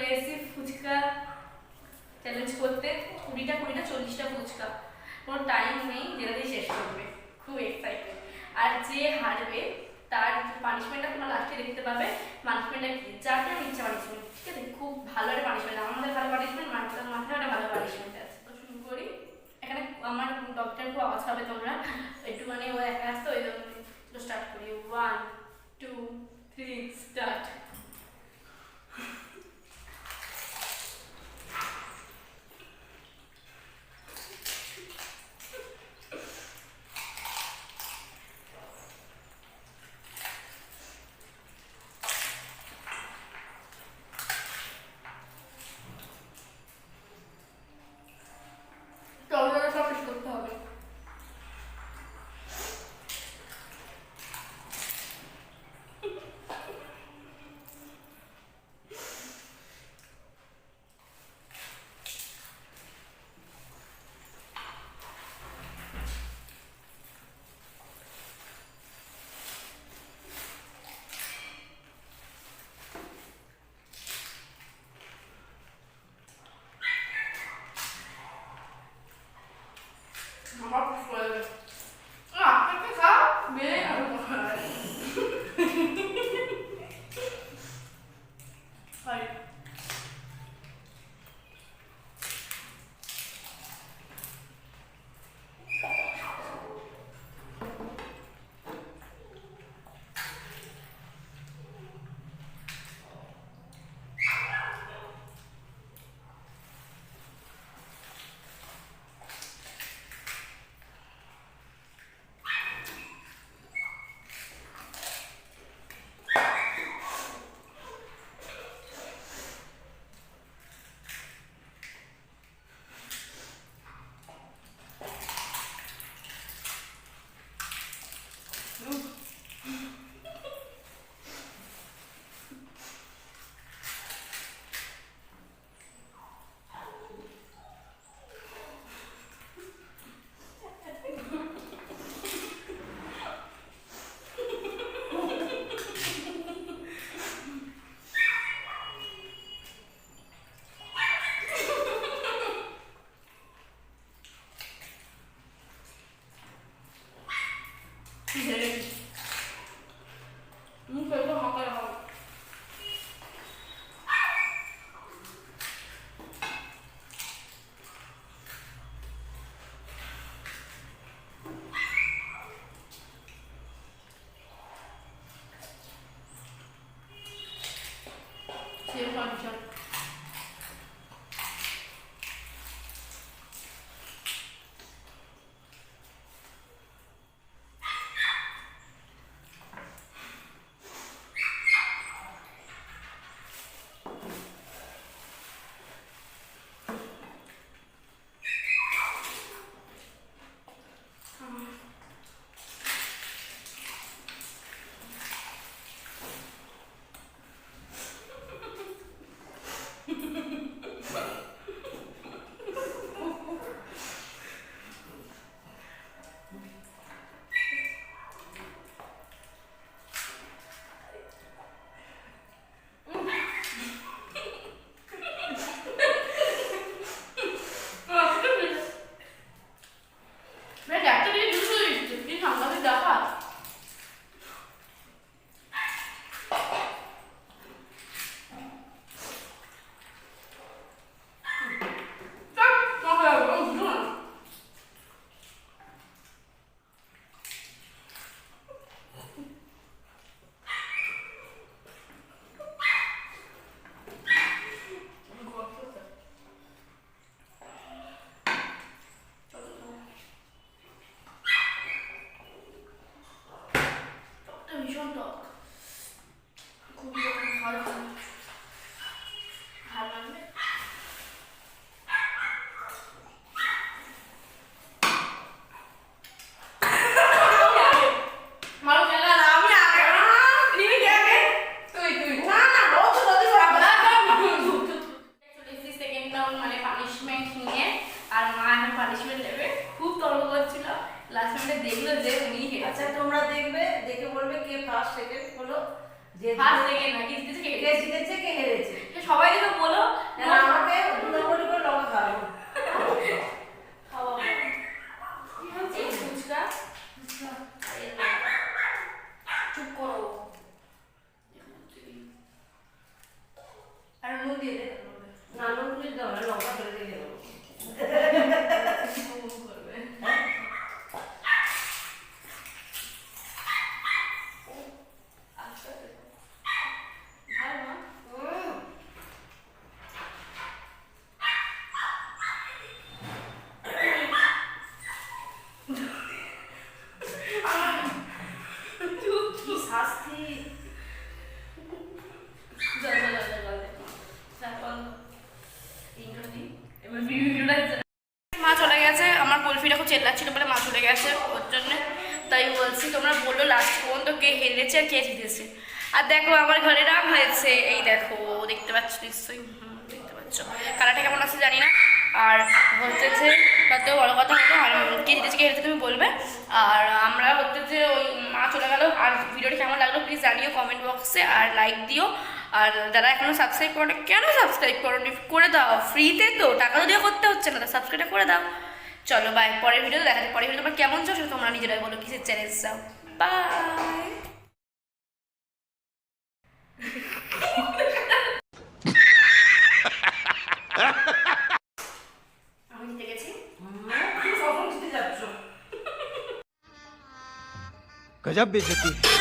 চলে এসেছি ফুচকা চ্যালেঞ্জ করতে। 20টা 40টা ফুচকা, কোনো টাইম নেই, যেটা দিয়ে শেষ করবে। খুব এক্সাইটেড। আর যে হারবে তার পানিশমেন্টটা তোমরা লাস্টে দেখতে পাবে। পানিশমেন্টটা কি, যাকে আমি ইচ্ছা পানিশমেন্ট, ঠিক আছে? খুব ভালো একটা পানিশমেন্ট, আমার মধ্যে ভালো পানিশমেন্ট, মাথায় একটা ভালো পানিশমেন্ট আছে। তো শুরু করি। এখানে আমার ডক্টর খুব আওয়াজ হবে তোমরা, একটুখানি ও একা আসতো, ওই জন্য স্টার্ট করি। 1 2 3 স্টার্ট। করতে হবে। আমার ফুলে আপনি খা মেয়ে আর খাই। ফার্স্ট সেকেন্ড না, কি জিতেছে কে জিতেছে কে হেরেছে, সবাই তো বলো দিয়ে দে না নুন দিয়ে দাও না লঙ্কা ফেলে দিয়ে দেবো করবে মা চলে গেছে, আমার কুলফিটা খুব চেল্লাচ্ছিল বলে মা চলে গেছে ওর জন্য, তাই বলছি তোমরা বললো লাস্ট পর্যন্ত কে হেরেছে আর কে জিতেছে। আর দেখো আমার ঘরে রাম হয়েছে, এই দেখো দেখতে পাচ্ছ নিশ্চয়ই, দেখতে পাচ্ছ, কালারটা কেমন আছে জানি না। আর হচ্ছে যে তাতেও বড় কথা হলো আর কে জিতেছে কে হেরেছে তুমি বলবে। আর আমরা হচ্ছে যে ওই মা চলে গেল। আর ভিডিওটি কেমন লাগলো প্লিজ জানিও কমেন্ট বক্সে, আর লাইক দিও। আর যারা এখনো সাবস্ক্রাইব করো না, কেন সাবস্ক্রাইব করো, করে দাও, ফ্রিতে তো, টাকা তো দিয়ে করতে হচ্ছে না, সাবস্ক্রাইবটা করে দাও। চলো বাই, পরের ভিডিওতে দেখা যায়। পরের ভিডিও তোমার কেমন চাও সেটা তোমরা নিজেরাই বলো, কিসের চ্যালেঞ্জ চাও। বাই। আমি জিতে গেছি। गजब बेइज्जती।